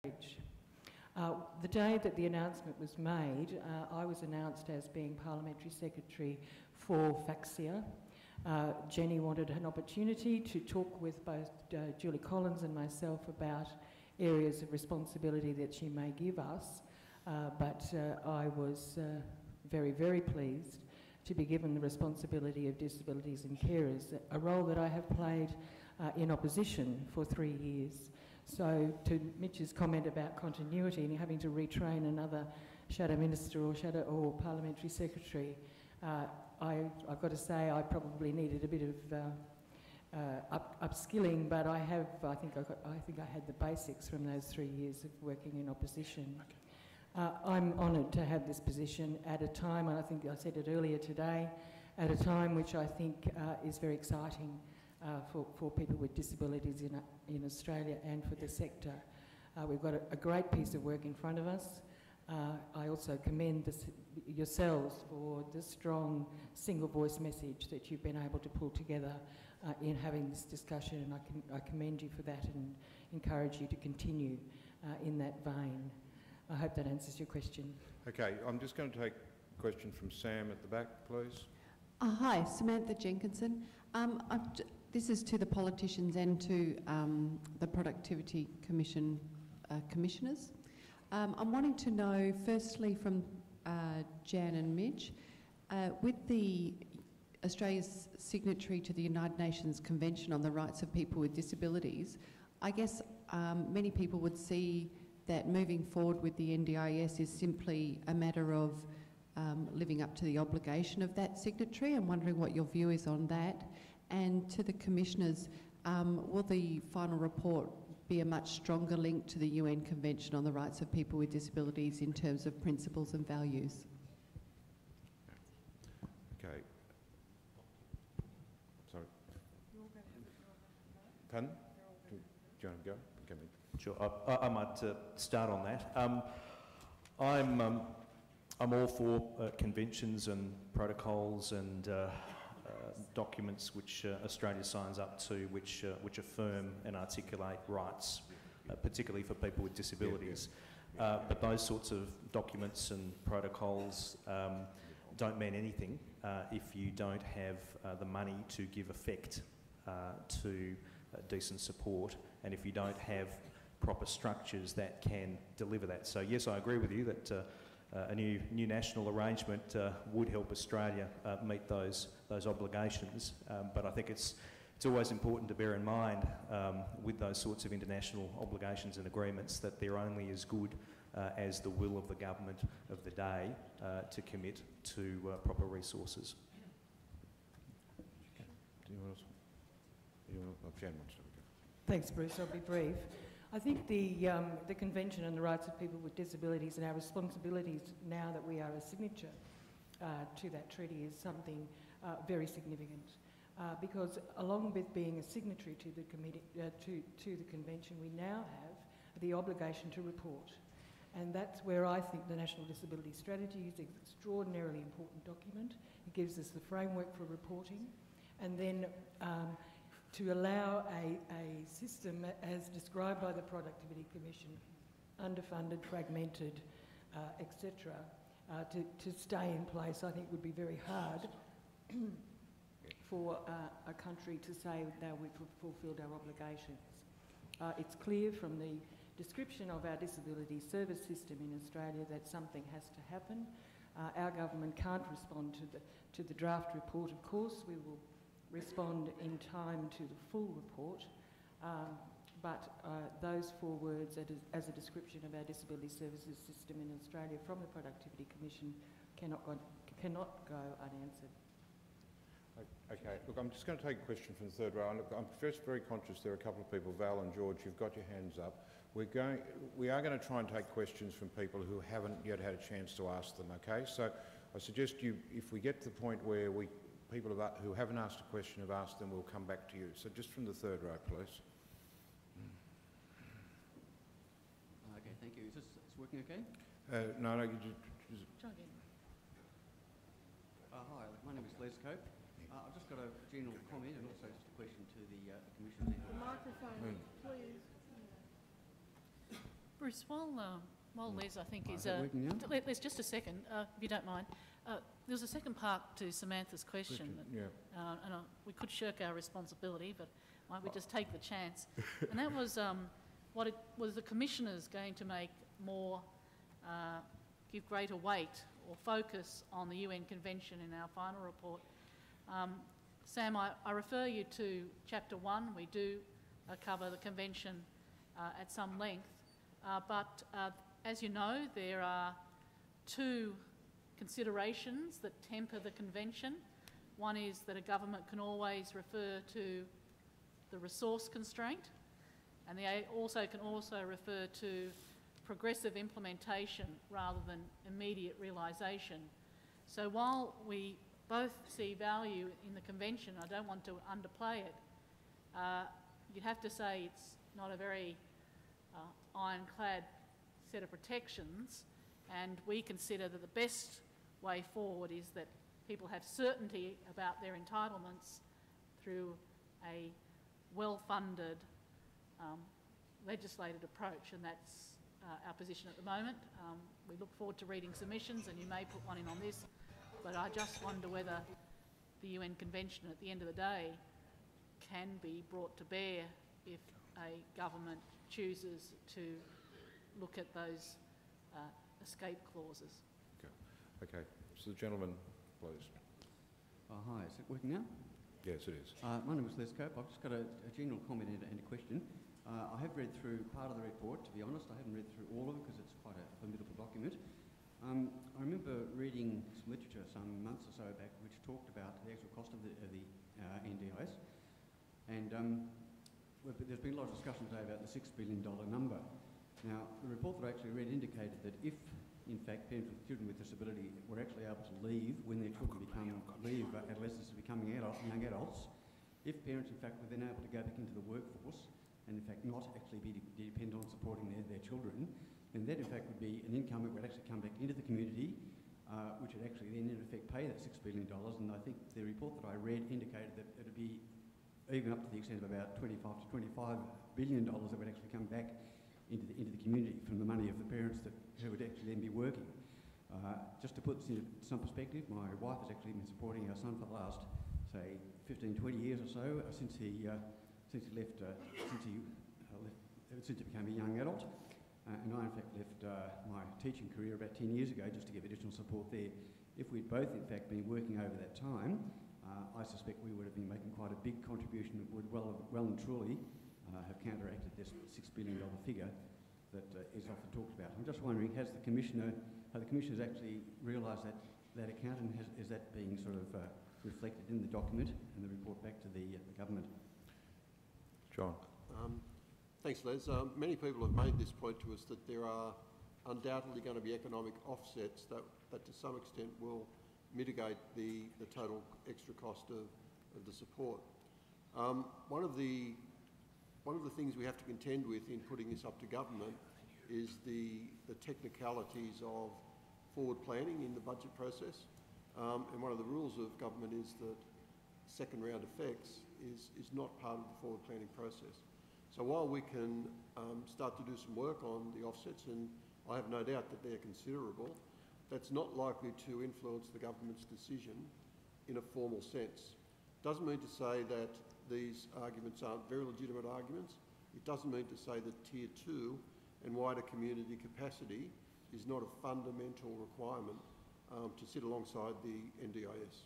The day that the announcement was made, I was announced as being Parliamentary Secretary for FACSIA. Jenny wanted an opportunity to talk with both Julie Collins and myself about areas of responsibility that she may give us, but I was very, very pleased to be given the responsibility of disabilities and carers, a role that I have played in opposition for 3 years. So to Mitch's comment about continuity and having to retrain another shadow minister or parliamentary secretary, I've got to say I probably needed a bit of upskilling, but I think I had the basics from those 3 years of working in opposition. Okay. I'm honoured to have this position at a time, and I think I said it earlier today, at a time which I think is very exciting for people with disabilities in Australia and for the sector. We've got a great piece of work in front of us. I also commend yourselves for the strong single voice message that you've been able to pull together in having this discussion, and I commend you for that and encourage you to continue in that vein. I hope that answers your question. Okay, I'm just going to take a question from Sam at the back, please. Hi, Samantha Jenkinson. This is to the politicians and to the Productivity Commission commissioners. I'm wanting to know, firstly from Jan and Mitch, with Australia's signatory to the United Nations Convention on the Rights of People with Disabilities, I guess many people would see that moving forward with the NDIS is simply a matter of living up to the obligation of that signatory. I'm wondering what your view is on that. And to the commissioners, will the final report be a much stronger link to the UN Convention on the Rights of People with Disabilities in terms of principles and values? Okay. Sorry. Pardon? Do you want to go? Okay. Sure. I might start on that. I'm all for conventions and protocols and documents which Australia signs up to, which affirm and articulate rights, particularly for people with disabilities. But those sorts of documents and protocols don't mean anything if you don't have the money to give effect to decent support, and if you don't have proper structures that can deliver that. So yes, I agree with you that a new national arrangement would help Australia meet those obligations, but I think it's always important to bear in mind with those sorts of international obligations and agreements that they're only as good as the will of the government of the day to commit to proper resources. Do you want to? Jan wants to go. Thanks, Bruce. I'll be brief. I think the Convention on the Rights of People with Disabilities and our responsibilities now that we are a signature to that treaty is something very significant, because along with being a signatory to the to the Convention, we now have the obligation to report, and that's where I think the National Disability Strategy is an extraordinarily important document. It gives us the framework for reporting, and then to allow a system as described by the Productivity Commission, underfunded, fragmented, etc., to stay in place, I think would be very hard for a country to say now we've fulfilled our obligations. It's clear from the description of our disability service system in Australia that something has to happen. Our government can't respond to the draft report, of course. We will respond in time to the full report, but those 4 words as a description of our disability services system in Australia from the Productivity Commission cannot go unanswered. Okay, look, I'm just going to take a question from the third row. And look, I'm just very conscious there are a couple of people, Val and George, you've got your hands up. We are going to try and take questions from people who haven't yet had a chance to ask them, okay? So I suggest if we get to the point where people who haven't asked a question have asked them, we'll come back to you. So just from the third row, please. Okay, thank you. Is this working okay? No, you just... Try again. Hi, my name is Les Cope. I've just got a general comment and also just a question to the Commission. Microphone, please. Bruce, while Les, I think, is... Is it working now? Les, just a second, if you don't mind. There's a second part to Samantha's question. Yeah. We could shirk our responsibility, but might we just take the chance? And that was, was the Commissioners going to make more, give greater weight or focus on the UN Convention in our final report? Sam, I refer you to Chapter 1. We do cover the Convention at some length, but as you know, there are two considerations that temper the Convention. One is that a government can always refer to the resource constraint, and they also can refer to progressive implementation rather than immediate realisation. So while we both see value in the Convention, I don't want to underplay it, you'd have to say it's not a very ironclad set of protections, and we consider that the best way forward is that people have certainty about their entitlements through a well-funded legislated approach, and that's our position at the moment. We look forward to reading submissions, and you may put one in on this, but I just wonder whether the UN Convention at the end of the day can be brought to bear if a government chooses to look at those escape clauses. Okay. So the gentleman, please. Hi, is it working now? Yes, it is. My name is Les Cope. I've just got a general comment and a question. I have read through part of the report, to be honest. I haven't read through all of it because it's quite a formidable document. I remember reading some literature some months or so back which talked about the actual cost of the NDIS, and there's been a lot of discussion today about the $6 billion number. Now, the report that I actually read indicated that if, in fact, parents with children with disability were actually able to leave when their children adolescents becoming young adults, if parents, in fact, were then able to go back into the workforce and, in fact, not actually be dependent on supporting their children, then that, in fact, would be an income that would actually come back into the community, which would actually then, in effect, pay that $6 billion. And I think the report that I read indicated that it would be even up to the extent of about $25 to $25 billion that would actually come back into the community from the money of the parents who would actually then be working. Just to put this into some perspective, my wife has actually been supporting our son for the last, say, 15, 20 years or so, since he became a young adult. And I, in fact, left my teaching career about 10 years ago just to give additional support there. If we'd both, in fact, been working over that time, I suspect we would have been making quite a big contribution that would well and truly have counteracted this $6 billion figure that is often talked about. I'm just wondering, have the commissioners actually realised that account, and is that being sort of reflected in the document and the report back to the government? John. Thanks, Les. Many people have made this point to us that there are undoubtedly going to be economic offsets that to some extent will mitigate the total extra cost of the support. One of the things we have to contend with in putting this up to government is the technicalities of forward planning in the budget process. And one of the rules of government is that second round effects is not part of the forward planning process. So while we can start to do some work on the offsets, and I have no doubt that they're considerable, that's not likely to influence the government's decision in a formal sense. Doesn't mean to say that these arguments aren't very legitimate arguments. It doesn't mean to say that Tier 2 and wider community capacity is not a fundamental requirement to sit alongside the NDIS.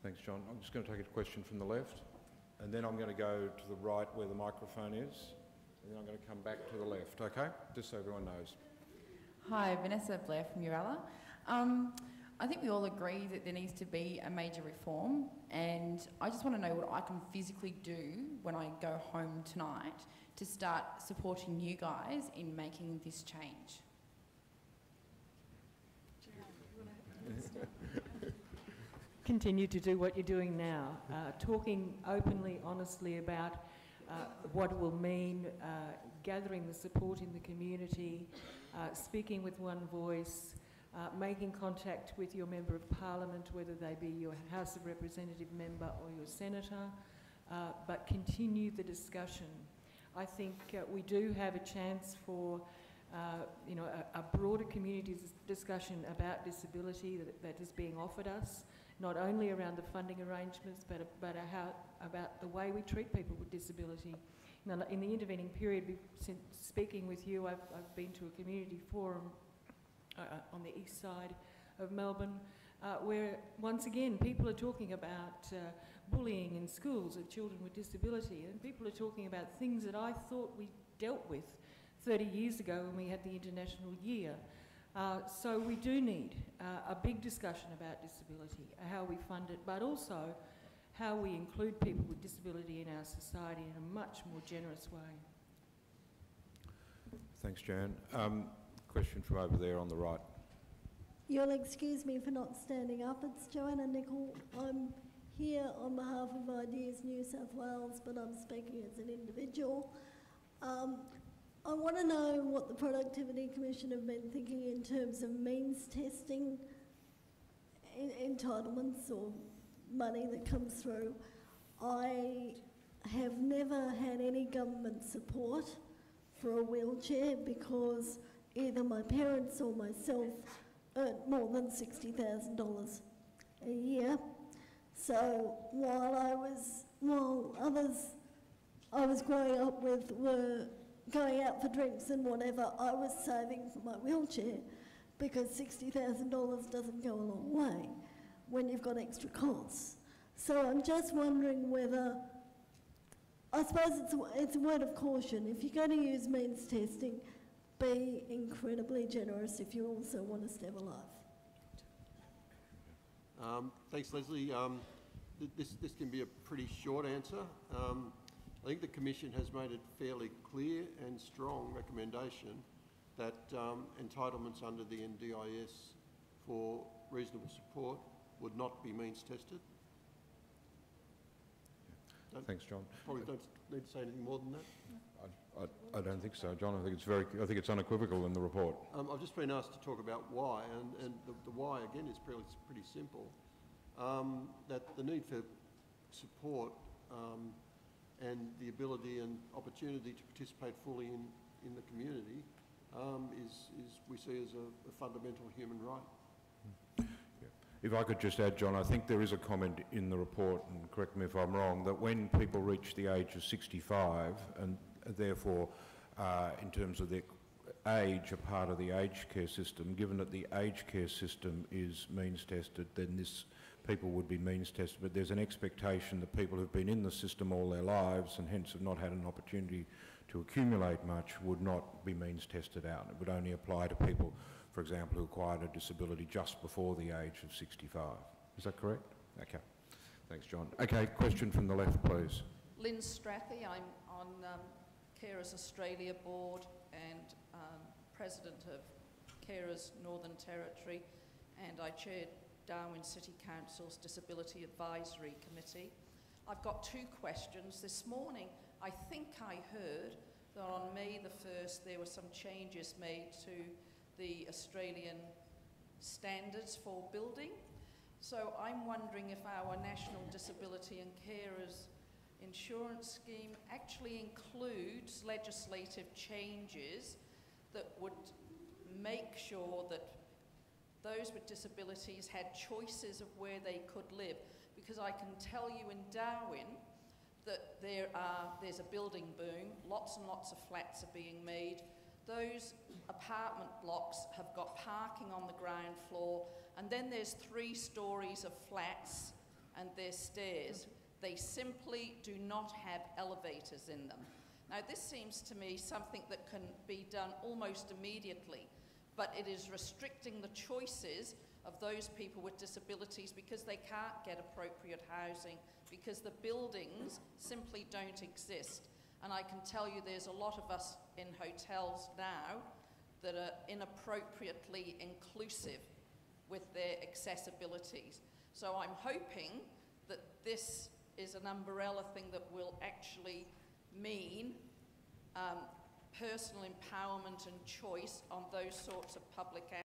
Thanks, John. I'm just going to take a question from the left, and then I'm going to go to the right where the microphone is, and then I'm going to come back to the left, okay? Just so everyone knows. Hi, Vanessa Blair from Uralla. I think we all agree that there needs to be a major reform, and I just want to know what I can physically do when I go home tonight to start supporting you guys in making this change. Continue to do what you're doing now, talking openly, honestly about what it will mean, gathering the support in the community, speaking with one voice, making contact with your Member of Parliament, whether they be your House of Representative member or your Senator, but continue the discussion. I think we do have a chance for you know, a broader community discussion about disability that is being offered us, not only around the funding arrangements, but about the way we treat people with disability. Now, in the intervening period, since speaking with you, I've been to a community forum on the east side of Melbourne, where once again people are talking about bullying in schools of children with disability, and people are talking about things that I thought we dealt with 30 years ago when we had the International Year. So we do need a big discussion about disability, how we fund it, but also how we include people with disability in our society in a much more generous way. Thanks, Jan. Question from over there on the right. You'll excuse me for not standing up. It's Joanna Nicol. I'm here on behalf of Ideas New South Wales, but I'm speaking as an individual. I want to know what the Productivity Commission have been thinking in terms of means testing entitlements or money that comes through. I have never had any government support for a wheelchair because either my parents or myself earned more than $60,000 a year. So while others I was growing up with were going out for drinks and whatever, I was saving for my wheelchair because $60,000 doesn't go a long way when you've got extra costs. So I'm just wondering whether, I suppose it's a word of caution. If you're going to use means testing, be incredibly generous if you also want to stay alive. Thanks, Leslie. This can be a pretty short answer. I think the Commission has made it fairly clear and strong recommendation that entitlements under the NDIS for reasonable support would not be means tested. Thanks, John. Probably don't need to say anything more than that. I don't think so, John. I think it's unequivocal in the report. I've just been asked to talk about why, and the why again is pretty simple. That the need for support and the ability and opportunity to participate fully in the community is we see as a fundamental human right. If I could just add, John, I think there is a comment in the report, and correct me if I'm wrong, that when people reach the age of 65 and therefore in terms of their age are part of the aged care system, given that the aged care system is means tested, then people would be means tested, but there's an expectation that people who've been in the system all their lives and hence have not had an opportunity to accumulate much would not be means tested out. It would only apply to people, for example, who acquired a disability just before the age of 65. Is that correct? Okay. Thanks, John. Okay, question from the left, please. Lynn Strathy. I'm on Carers Australia Board and President of Carers Northern Territory, and I chaired Darwin City Council's Disability Advisory Committee. I've got two questions. This morning, I think I heard that on May the 1st there were some changes made to the Australian standards for building. So I'm wondering if our National Disability and Carers Insurance Scheme actually includes legislative changes that would make sure that those with disabilities had choices of where they could live. Because I can tell you in Darwin that there's a building boom, lots and lots of flats are being made. Those apartment blocks have got parking on the ground floor, and then there's 3 stories of flats and there's stairs. They simply do not have elevators in them. Now this seems to me something that can be done almost immediately, but it is restricting the choices of those people with disabilities because they can't get appropriate housing because the buildings simply don't exist. And I can tell you there's a lot of us in hotels now that are inappropriately inclusive with their accessibilities. So I'm hoping that this is an umbrella thing that will actually mean personal empowerment and choice on those sorts of public